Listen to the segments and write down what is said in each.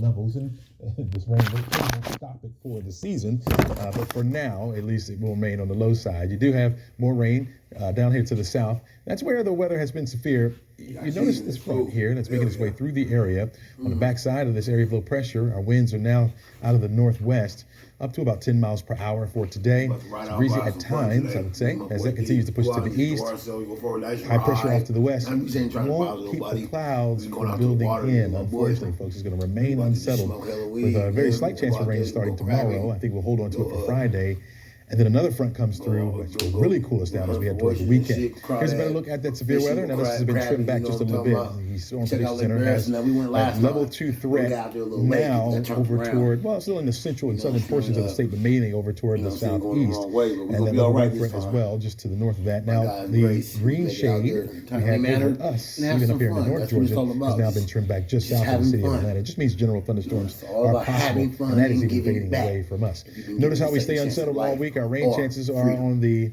levels, and this rain will stop it for the season. But for now, at least it will remain on the low side. You do have more rain down here to the south. That's where the weather has been severe. You notice this front here that's making its way through the area. On the backside of this area of low pressure, our winds are now out of the northwest, up to about 10 miles per hour for today. It's breezy at times, I would say, as that continues to push to the east. High pressure off to the west won't keep the clouds from building in. Unfortunately, folks, it's going to remain unsettled with a very slight chance for rain starting tomorrow. I think we'll hold on to it for Friday. And then another front comes through, which will really cool us down as we head toward the weekend. Here's a better look at that severe weather. Now, this has been trimmed back just a little bit. The Storm Prediction Center has level 2 threat now over toward, well, still in the central and southern portions of the state, but mainly over toward the southeast. And then level 1 threat as well, just to the north of that. Now, the green shade we have over us, even up here in the North Georgia, has now been trimmed back just south of the city of Atlanta. It just means general thunderstorms are possible, and that is even fading away from us. Notice how we stay unsettled all week. Our rain chances are on the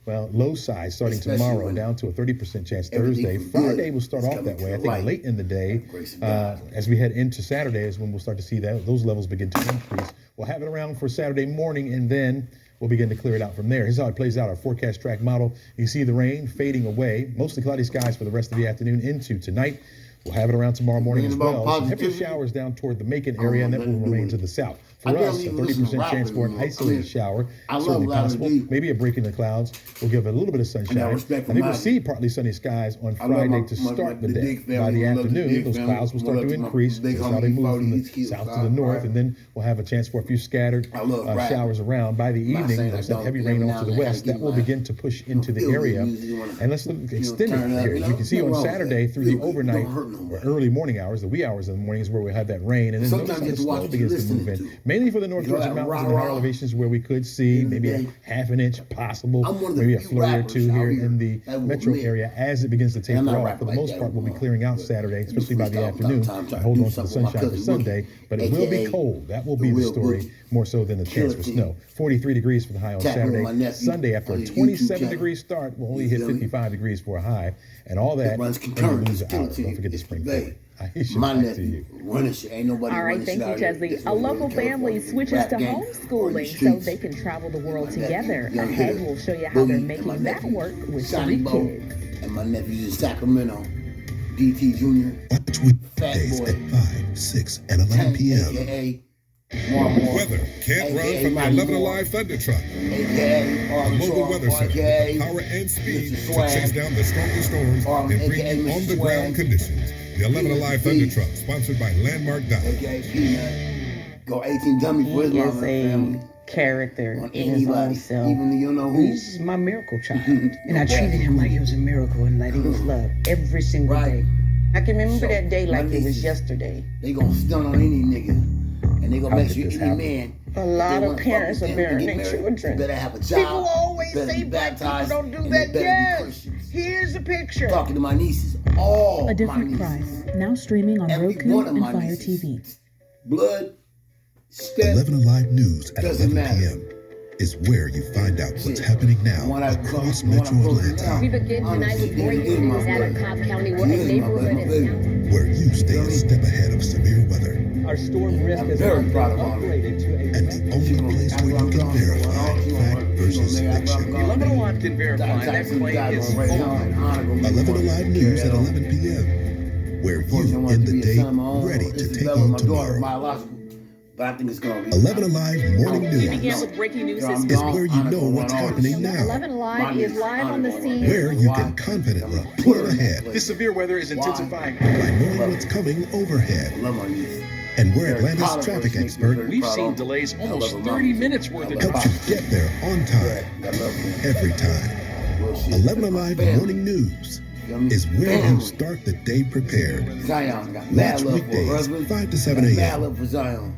low side starting tomorrow, down to a 30% chance Thursday. Friday will start off that way. I think late in the day, as we head into Saturday, is when we'll start to see that those levels begin to increase. We'll have it around for Saturday morning, and then we'll begin to clear it out from there. Here's how it plays out. Our forecast track model. You see the rain fading away, mostly cloudy skies for the rest of the afternoon into tonight. We'll have it around tomorrow morning as well. Some heavy showers down toward the Macon area, and that will remain to the south. For us, a 30% chance for an isolated shower, certainly possible. Maybe a break in the clouds will give a little bit of sunshine. I think we'll see partly sunny skies on Friday to start the day. By the afternoon, those clouds will start to increase. That's how they move from the south to the north, and then we'll have a chance for a few scattered showers around. By the evening, there's that heavy rain off to the west. That will begin to push into the area. And let's look extended here. As you can see on Saturday through the overnight or early morning hours, the wee hours of the morning is where we have that rain. And then notice how the snow begins to move in. Mainly for the North Georgia mountains and higher elevations where we could see maybe a half an inch possible, maybe a flurry or two here in the metro area as it begins to taper off. For the most part, we'll be clearing out Saturday, especially by the afternoon. I hold on to the sunshine for Sunday, but it will be cold. That will be the story more so than the chance for snow. 43 degrees for the high on Saturday. Sunday, after a 27-degree start, we'll only hit 55 degrees for a high, and all that, and you lose an hour. Don't forget the spring forward. My nephew, all right, thank you, Chesley. A local family switches to homeschooling so they can travel the world together. Ahead, we'll show you how they're making that work with 3 kids. And my nephew in Sacramento, DT Jr. Watch weekdays at 5, 6, and 11 p.m. Weather can't run from the 11 Alive Thunder Truck. A mobile weather center with the power and speed to chase down the strongest storms and bring you on-the-ground conditions. The 11 Alive Thunder Truck, sponsored by Landmark Dodge. Go 18 dummy for his mama family. Character in his own self. Even you know who. He's my miracle child. And I treated him like he was a miracle and like he was loved every single day. I can remember that day like it was yesterday. They gonna stun on any nigga. And they gonna make sure any man. A lot of parents are bearing their children. Better have a job. People always say black people don't do that. Yes. Here's a picture. Talking to my nieces. All A Different Price. Now streaming on Roku and Fire TV. Blood. 11 Alive News at 11 p.m. is where you find out what's happening now across Metro Atlanta. We begin tonight with breaking news out of Cobb County, where a neighborhood is now. Where you stay a step ahead of severe weather. Our storm risk has been upgraded to a... And the only place where you can verify fact versus fiction. 11 Alive can verify that claim is false. 11 Alive News at 11 p.m. Where you end the day ready to take on tomorrow. But I think it's gonna be 11 Alive Morning We News begin with breaking news is where you know what's happening now. 11 Alive is live on the scene. Where you can confidently plan ahead This severe weather is intensifying. by knowing what's coming overhead. And where Atlanta's traffic expert We've seen delays almost 30 minutes worth of helps you get there on time, every time. 11 Alive Morning News is where you start the day prepared. Zion got mad Watch love for her weekdays, husband. 5 to 7 Mad a.m. love for Zion.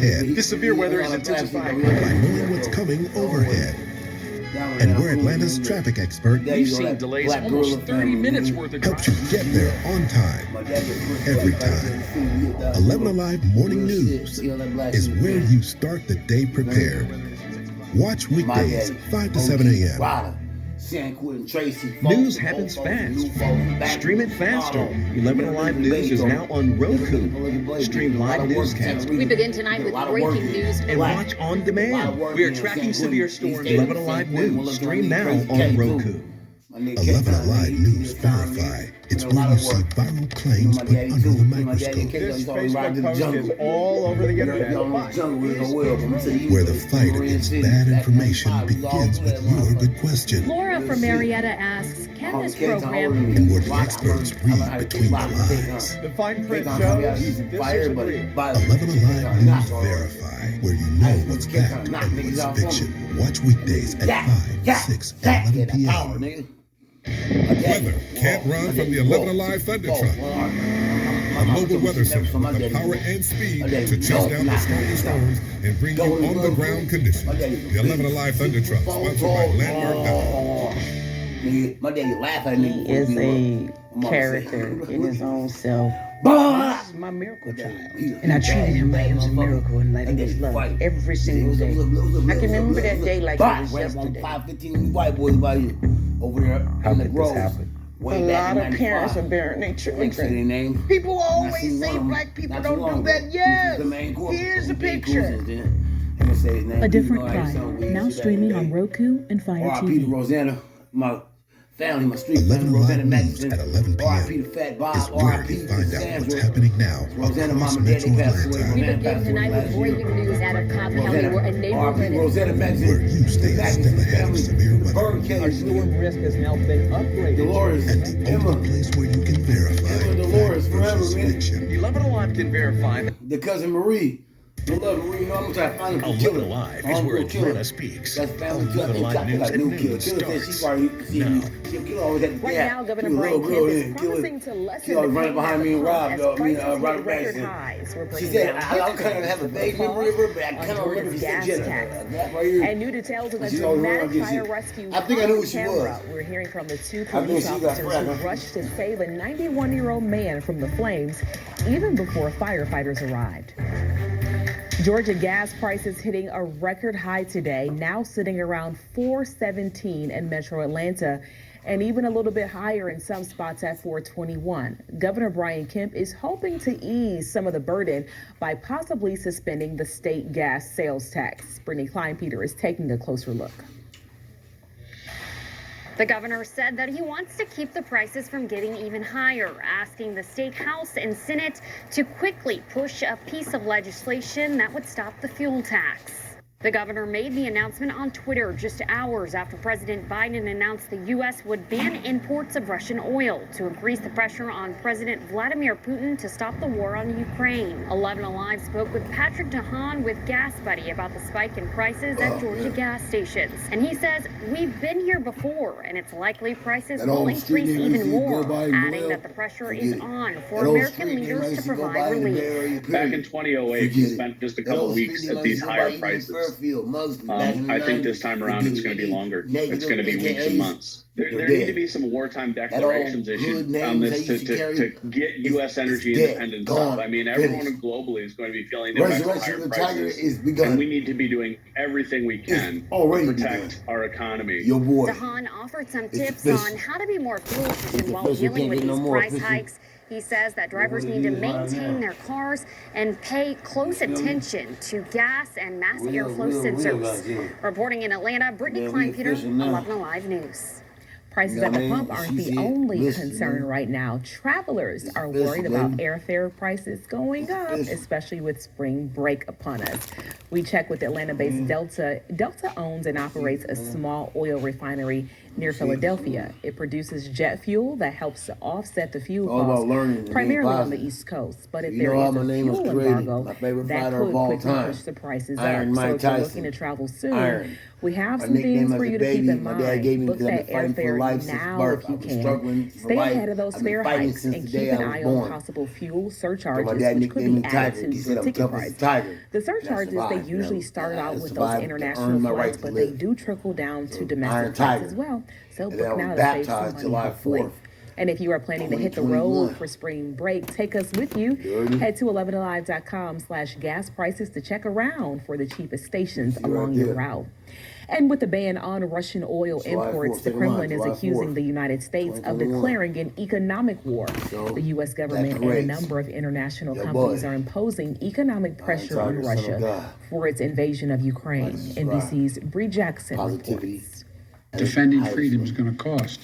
ahead This severe weather is intensifying. by knowing what's coming overhead. And we're Atlanta's traffic expert We've seen delays of almost 30 minutes worth of helps you get there on time, every time. 11 Alive Morning News is where you start the day prepared. Watch weekdays 5 to 7 a.m. News happens fast. Stream it faster. 11 Alive News is now on Roku. Stream live newscasts. We begin tonight with breaking news. And watch on demand. We are tracking severe storms. 11 Alive News. Stream now on Roku. 11 Alive News Verify. It's where you see viral claims put under the microscope. This Facebook post is all over the internet. Where the fight against bad information begins with your good question. Laura from Marietta asks, can this program... And where the experts read between the lines. The fine print shows disagree. 11 Alive News Verify. Where you know what's fact and what's fiction. Watch weekdays at 5, 6, and 11 p.m. Weather can't run from the 11 Alive Thunder Truck. A mobile weather center with the power and speed to chase down the strongest storms and bring you on the ground conditions. The 11 Alive Thunder Truck, sponsored by Landmark. He is a character in his own self. This is my miracle child. And I treated him like he was a miracle and like he was loved every single day. I can remember that day like it was yesterday. How could this happen? A lot of parents are bearing their children. People always say black people don't do that. Yes, here's a picture. A Different Cry, now streaming on Roku and Fire TV. Rosanna, my family, my street 11 Rosanna Alive News Madison. at 11 p.m. The Fat Bob, is where we find out what's happening now across Metro Atlanta. We begin tonight with breaking news out of Cobb County, where a neighborhood Rosanna Madison. Where you stay a step ahead of severe weather. Our storm risk has now been upgraded. Dolores, And the only place where you can verify Dolores, fact forever, versus man. fiction. 11 Alive can verify that. The cousin Marie. I love Marie. You know, I'm gonna try to find him. 11 Alive is where Atlanta speaks. That's family. 11 Alive News at noon starts now. Right now, Governor Brian Kemp is promising to lessen the running behind me and Rob, as though. prices hit Robert record Madison. highs. We're She breaking said, down I'm kind of have a vague memory of her, but I kind of remember Georgia's she said gas Jennifer. tax. That right here. And new details of a She's always dramatic running fire against rescue you. I think I knew who she camera. was. We're hearing from the two I knew police she was officers right. who rushed to save a 91-year-old man from the flames even before firefighters arrived. Georgia gas prices hitting a record high today, now sitting around $4.17 in Metro Atlanta, and even a little bit higher in some spots at $4.21. Governor Brian Kemp is hoping to ease some of the burden by possibly suspending the state gas sales tax. Brittany Klein-Peter is taking a closer look. The governor said that he wants to keep the prices from getting even higher, asking the state House and Senate to quickly push a piece of legislation that would stop the fuel tax. The governor made the announcement on Twitter just hours after President Biden announced the U.S. would ban imports of Russian oil to increase the pressure on President Vladimir Putin to stop the war on Ukraine. 11 Alive spoke with Patrick DeHaan with Gas Buddy about the spike in prices at Georgia gas stations. And he says, we've been here before, and it's likely prices will increase even more, adding that the pressure is on for American leaders to provide relief. Back in 2008, we spent just a couple weeks at these higher prices. I think this time around it's going to be longer. It's going to be weeks and months. There need to be some wartime declarations issued on this to get U.S. energy independence up. I mean, everyone globally is going to be feeling the effects of higher prices, and we need to be doing everything we can to protect our economy. DeHaan offered some tips on how to be more fuel efficient while dealing with these price hikes. He says that drivers need to maintain their cars and pay close attention to gas and mass airflow sensors. Reporting in Atlanta, Brittany Klein-Peter, 11 Alive News. Prices at the pump aren't the only concern right now. Travelers are worried about airfare prices going up, especially with spring break upon us. We check with Atlanta-based Delta. Delta owns and operates a small oil refinery near Philadelphia. It produces jet fuel that helps to offset the fuel costs, primarily on the East Coast. But if there is a fuel embargo, that could quickly push the prices up. So if you're looking to travel soon, we have some things for you to keep in mind. Book that airfare now if you can. Stay ahead of those fare hikes and keep an eye on possible fuel surcharges, which could be added to the ticket price. The surcharges, they usually start out with those international flights, but they do trickle down to domestic flights as well. So book now to save some money, hopefully. And if you are planning to hit the road for spring break, take us with you. Head to 11alive.com/gas prices to check around for the cheapest stations along your route. And with the ban on Russian oil imports, the Kremlin is accusing the United States of declaring an economic war. The U.S. government and a number of international companies are imposing economic pressure on Russia for its invasion of Ukraine. NBC's Bree Jackson reports. Defending freedom is going to cost.